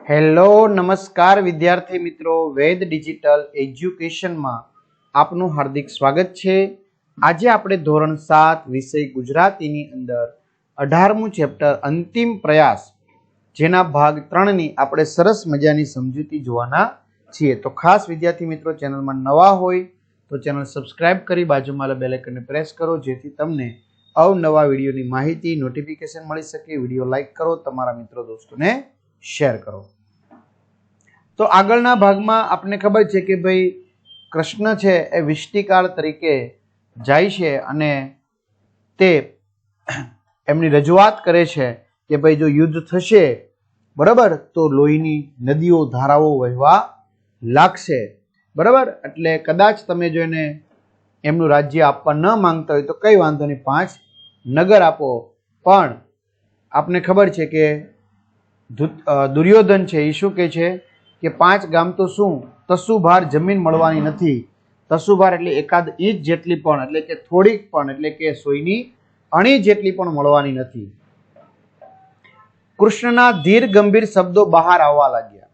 Hello નમસ્કાર વિદ્યાર્થી મિત્રો, વેદ ડિજિટલ એજ્યુકેશનમાં આપનું હાર્દિક સ્વાગત છે। આજે આપણે ધોરણ 7 વિષય ગુજરાતીની અંદર 18મું ચેપ્ટર અંતિમ પ્રયાસ જેના ભાગ 3ની આપણે સરસ મજાની સમજૂતી જોવાના છીએ। તો ખાસ વિદ્યાર્થી મિત્રો, ચેનલમાં નવા હોય તો ચેનલ સબસ્ક્રાઇબ કરી બાજુમાં બેલ આઇકનને પ્રેસ કરો, જેથી તમને અવનવા વિડીયોની માહિતી નોટિફિકેશન મળી શકે। વિડીયો લાઈક કરો, તમારા મિત્રો દોસ્તોને શેર કરો। તો આગળના ભાગમાં આપણે ખબર છે કે ભાઈ કૃષ્ણ છે એ વિષ્ટિકાળ તરીકે જાય છે અને તે એમની રજૂઆત કરે છે કે ભાઈ જો યુદ્ધ થશે બરાબર તો લોહીની નદીઓ ધારાઓ વહેવા લાગશે બરાબર। એટલે કદાચ તમે જો એને એમનું રાજ્ય આપવા ન માંગતા હોય તો કઈ વાંધો નહીં, 5 નગર આપો। પણ આપને ખબર છે કે દુર્યોધન છે એ શું કહે છે કે 5 ગામ તો શું તસુભાર જમીન મળવાની નથી। તસુભાર એટલે એકાદ ઈંચ જેટલી પણ, એટલે કે થોડીક પણ, એટલે કે સોયની અણી જેટલી પણ મળવાની નથી। કૃષ્ણના ધીર ગંભીર શબ્દો બહાર આવવા લાગ્યા।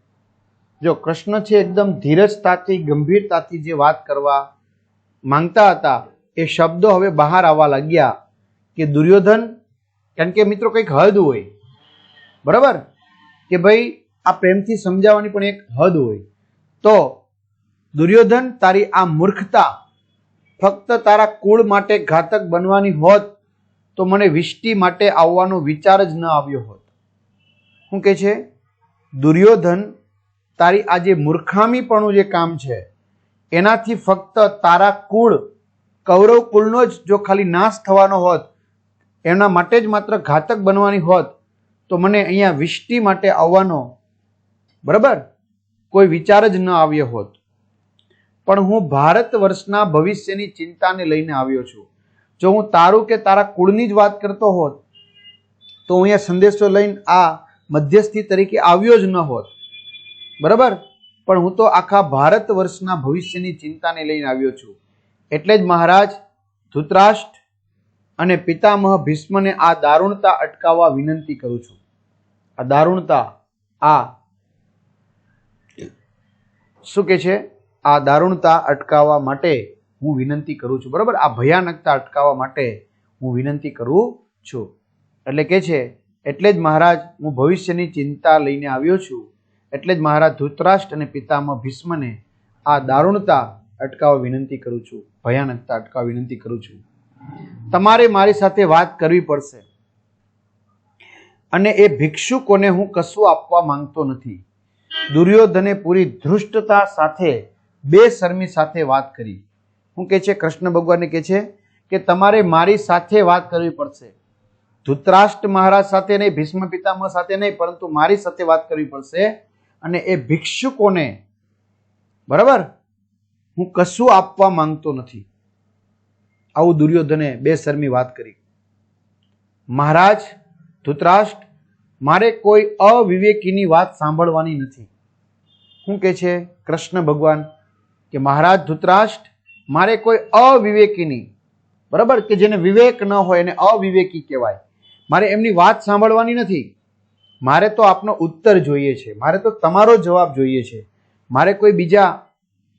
જો કૃષ્ણ છે એકદમ ધીરજતાથી ગંભીરતાથી જે વાત કરવા માંગતા હતા એ શબ્દો હવે બહાર આવવા લાગ્યા કે દુર્યોધન, કારણ કે મિત્રો કંઈક હદ હોય બરાબર, કે ભાઈ આ પ્રેમથી સમજાવવાની પણ એક હદ હોય। તો દુર્યોધન, તારી આ મૂર્ખતા ફક્ત તારા કુળ માટે ઘાતક બનવાની હોત તો મને વિષ્ટિ માટે આવવાનો વિચાર જ ન આવ્યો હોત। શું કે છે દુર્યોધન, તારી આ જે મૂર્ખામીપણું જે કામ છે એનાથી ફક્ત તારા કુળ કૌરવ કુળનો જ જો ખાલી નાશ થવાનો હોત, એના માટે જ માત્ર ઘાતક બનવાની હોત તો મને અહીંયા વિષ્ટિ માટે આવવાનો બરાબર કોઈ વિચાર જ ન આવ્યો હોત। પણ હું ભારત વર્ષના ભવિષ્યની ચિંતાને લઈને આવ્યો છું। જો હું તારું કે તારા કુળની જ વાત કરતો હોત તો હું અહીંયા સંદેશો લઈને આ મધ્યસ્થી તરીકે આવ્યો જ ન હોત બરાબર। પણ હું તો આખા ભારત વર્ષના ભવિષ્યની ચિંતાને લઈને આવ્યો છું। એટલે જ મહારાજ ધૃતરાષ્ટ્ર અને પિતામહ ભીષ્મને આ દારૂણતા અટકાવવા વિનંતી કરું છું। આ દારૂણતા, આ શું કે છે, આ દારૂણતા અટકાવવા માટે હું વિનંતી કરું છું બરાબર। આ ભયાનકતા અટકાવવા માટે હું વિનંતી કરું છું। એટલે કે છે એટલે જ મહારાજ હું ભવિષ્યની ચિંતા લઈને આવ્યો છું। એટલે જ મહારાજ ધૃતરાષ્ટ્ર અને પિતામહ ભીષ્મને આ દારૂણતા અટકાવવા વિનંતી કરું છું, ભયાનકતા અટકાવવા વિનંતી કરું છું। તમારે મારી સાથે વાત કરવી પડશે અને એ ભિક્ષુકોને હું કશું આપવા માંગતો નથી। દુર્યોધને પૂરી ધૃષ્ટતા સાથે બેશરમી સાથે વાત કરી। શું કે છે કૃષ્ણ ભગવાનને કહે છે કે તમારે મારી સાથે વાત કરવી પડશે, ધૃતરાષ્ટ્ર મહારાજ સાથે નહીં, ભીષ્મ પિતામહ સાથે નહીં, પરંતુ મારી સાથે વાત કરવી પડશે। અને એ ભિક્ષુકોને બરાબર હું કશું આપવા માંગતો નથી, આવું દુર્યોધને બેશરમી વાત કરી। મહારાજ ધૃતરાષ્ટ્ર, મારે કોઈ અવિવેકીની વાત સાંભળવાની નથી। શું કે છે કૃષ્ણ ભગવાન કે મહારાજ ધૃતરાષ્ટ્ર, મારે કોઈ અવિવેકીની બરાબર, કે જેને વિવેક ન હોય એને અવિવેકી કહેવાય, મારે એમની વાત સાંભળવાની નથી। મારે તો આપનો ઉત્તર જોઈએ છે, મારે તો તમારો જવાબ જોઈએ છે। મારે કોઈ બીજા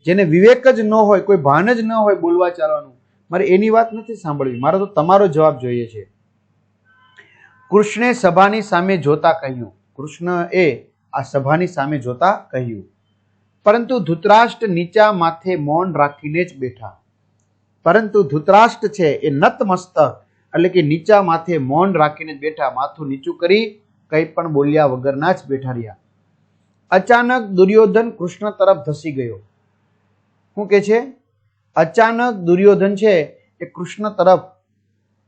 જેને વિવેક જ ન હોય, કોઈ ભાન જ ન હોય બોલવા ચાલવાનું, મારે એની વાત નથી સાંભળવી, મારે તો તમારો જવાબ જોઈએ છે। કૃષ્ણે સભાની સામે જોતા કહ્યું, કૃષ્ણ એ આ સભાની સામે જોતા કહ્યું, પરંતુ ધૃતરાષ્ટ્ર નીચા માથે મૌન રાખીને જ બેઠા। પરંતુ ધૃતરાષ્ટ્ર છે એ નતમસ્તક એટલે કે નીચા માથે મૌન રાખીને જ બેઠા, માથું નીચું કરી કંઈ પણ બોલ્યા વગરના જ બેઠા રહ્યા। અચાનક દુર્યોધન કૃષ્ણ તરફ ધસી ગયો। શું કે છે અચાનક દુર્યોધન છે એ કૃષ્ણ તરફ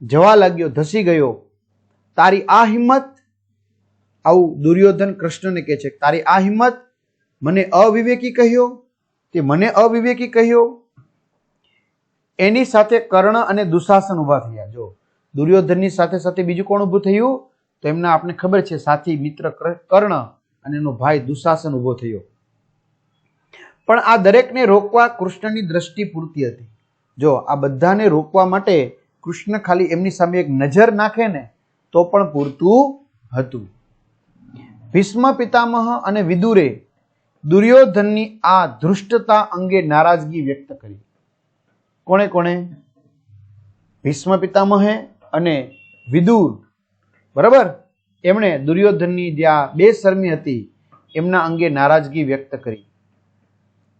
જવા લાગ્યો, ધસી ગયો। તારી આ હિંમત, આવું દુર્યોધન કૃષ્ણને કહે છે, તારી આ હિંમત, મને અવિવેકી કહ્યો, તે મને અવિવેકી કહ્યો। એની સાથે કર્ણ અને દુશાસન ઉભા થયા। જો દુર્યોધનની સાથે સાથે બીજું કોણ ઉભું થયું તો એમના આપણે ખબર છે સાથી મિત્ર કર્ણ અને એનો ભાઈ દુશાસન ઉભો થયો। પણ આ દરેકને રોકવા કૃષ્ણની દ્રષ્ટિ પૂરતી હતી। જો આ બધાને રોકવા માટે કૃષ્ણ ખાલી એમની સામે એક નજર નાખે ને તો પણ પૂરતું હતું। ભીષ્મ પિતામહ અને વિદુરે દુર્યોધનની આ ધૃષ્ટતા અંગે નારાજગી વ્યક્ત કરી. કોણે કોણે? ભીષ્મ પિતામહે અને વિદુર, બરાબર, એમણે દુર્યોધનની જે આ બેશરમી હતી એમના અંગે નારાજગી વ્યક્ત કરી.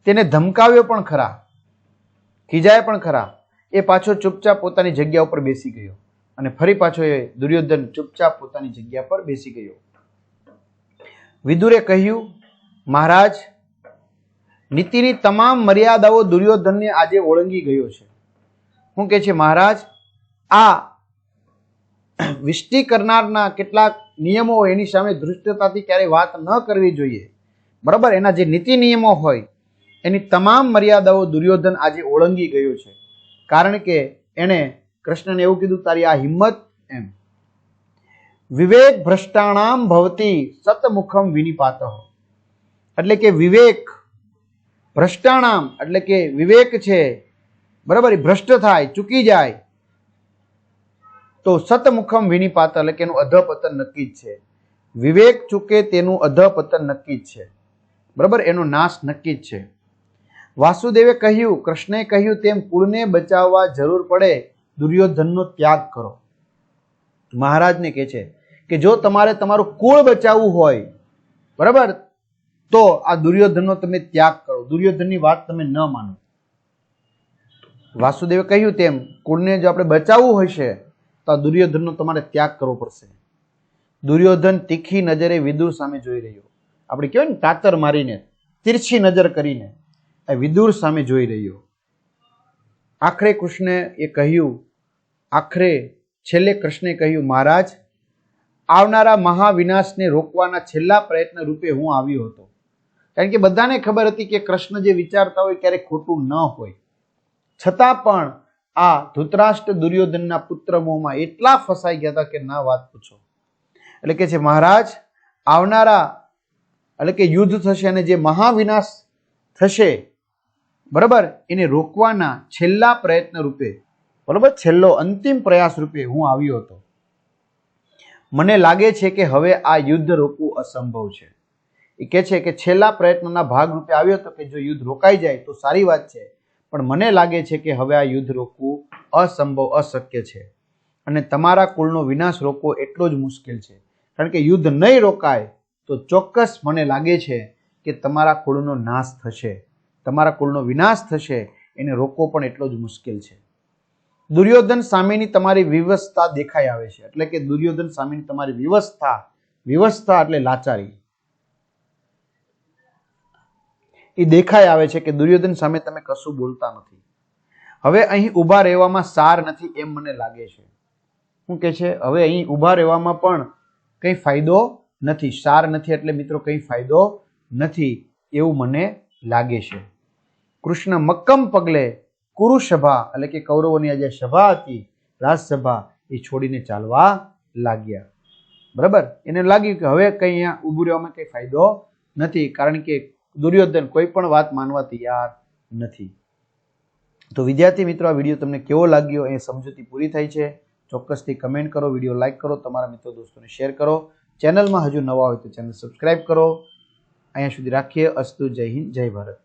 તેને ધમકાવ્યો પણ ખરા, ખીજાય પણ ખરા. એ પાછો ચૂપચાપ પોતાની જગ્યા ઉપર બેસી ગયો અને ફરી પાછો એ દુર્યોધન ચૂપચાપ પોતાની જગ્યા પર બેસી ગયો. વિદુરે કહ્યું, મહારાજ, નીતિની તમામ મર્યાદાઓ દુર્યોધનને આજે ઓળંગી ગયો છે. શું કે છે મહારાજ? આ વિષ્ટિ કરનારના કેટલાક નિયમો હોય એની સામે ધૃષ્ટતાથી ક્યારેય વાત ન કરવી જોઈએ, બરાબર. એના જે નીતિ નિયમો હોય એની તમામ મર્યાદાઓ દુર્યોધન આજે ઓળંગી ગયો છે, કારણ કે એણે કૃષ્ણને એવું કીધું, તારી આ હિંમત એમ. વિવેક ભ્રષ્ટાણામ ભવતી સતમુખમ વિનિપાતઃ, એટલે કે વિવેક ભ્રષ્ટાણામ એટલે કે વિવેક છે, બરાબર, એ ભ્રષ્ટ થાય, ચૂકી જાય તો સતમુખમ વિનિપાત એટલે કે એનું અધપતન નક્કી જ છે. વિવેક ચૂકે તેનું અધપતન નક્કી જ છે, બરાબર, એનો નાશ નક્કી જ છે. વાસુદેવે કહ્યું, કૃષ્ણે કહ્યું તેમ કુળને બચાવવા જરૂર પડે દુર્યોધનનો ત્યાગ કરો. મહારાજને કહે છે કે જો તમારે તમારું કુળ બચાવવું હોય, બરાબર, તો આ દુર્યોધનનો તમે ત્યાગ કરો, દુર્યોધનની વાત તમે ન માનો. વાસુદેવે કહ્યું તેમ કુળને જો આપણે બચાવવું હશે તો આ દુર્યોધનનો તમારે ત્યાગ કરવો પડશે. દુર્યોધન તીખી નજરે વિદુર સામે જોઈ રહ્યો. આપણે કહેવાય ને કાતર મારીને, તીરછી નજર કરીને એ વિદુર સામે જોઈ રહ્યો. આખરે કૃષ્ણે એ કહ્યું, છેલ્લે કૃષ્ણે કહ્યું, મહારાજ, આવનારા મહાવિનાશને રોકવાના છેલ્લા પ્રયત્ન રૂપે હું આવ્યો હતો. કારણ કે બધાને ખબર હતી કે કૃષ્ણ જે વિચારતા હોય ક્યારેક ખોટું ન હોય, છતાં પણ આ ધૃતરાષ્ટ્ર દુર્યોધનના પુત્ર મોહમાં એટલા ફસાઈ ગયા હતા કે ના વાત પૂછો. એટલે કે છે મહારાજ, આવનારા એટલે કે યુદ્ધ થશે અને જે મહાવિનાશ થશે, બરાબર, એને રોકવાના છેલ્લા પ્રયત્ન રૂપે, બરાબર, છેલ્લો અંતિમ પ્રયાસ રૂપે હું આવ્યો હતો. મને લાગે છે કે હવે આ યુદ્ધ રોકવું અસંભવ છે. એ કહે છે કે છેલ્લા પ્રયત્નના ભાગ રૂપે આવ્યો હતો કે જો યુદ્ધ રોકાઈ જાય તો સારી વાત છે, પણ મને લાગે છે કે હવે આ યુદ્ધ રોકવું અસંભવ, અશક્ય છે. અને તમારા કુળનો વિનાશ રોકવો એટલો જ મુશ્કેલ છે, કારણ કે યુદ્ધ નહીં રોકાય તો ચોક્કસ મને લાગે છે કે તમારા કુળનો નાશ થશે, તમારા કુળનો વિનાશ થશે. એને રોકવો પણ એટલો જ મુશ્કેલ છે. દુર્યોધન સામેની તમારી વિવશતા દેખાઈ આવે છે, એટલે કે દુર્યોધન સામેની તમારી વિવશતા એટલે લાચારી, એ દેખાઈ આવે છે કે દુર્યોધન સામે તમે કશું બોલતા નથી. હવે અહીં ઊભા રહેવામાં સાર નથી એમ મને લાગે છે. શું કે છે? હવે અહીં ઊભા રહેવામાં પણ કંઈ ફાયદો નથી, સાર નથી એટલે મિત્રો કંઈ ફાયદો નથી એવું મને લાગે છે. કૃષ્ણ મક્કમ પગલે કુરુસભા એટલે કે કૌરવોની જે સભા હતી, રાજસભા, એ છોડીને ચાલવા લાગ્યા. બરાબર, એને લાગ્યું કે હવે કંઈ અહીંયા ઊભું રહેવામાં કંઈ ફાયદો નથી, કારણ કે દુર્યોધન કોઈ પણ વાત માનવા તૈયાર નથી. તો વિદ્યાર્થી મિત્રો, આ વિડીયો તમને કેવો લાગ્યો એ સમજૂતી પૂરી થઈ છે. ચોક્કસથી કમેન્ટ કરો, વિડીયો લાઇક કરો, તમારા મિત્રો દોસ્તોને શેર કરો. ચેનલમાં હજુ નવા હોય તો ચેનલ સબસ્ક્રાઇબ કરો. અહીંયા સુધી રાખીએ. અસ્તુ. જય હિન્દ, જય ભારત.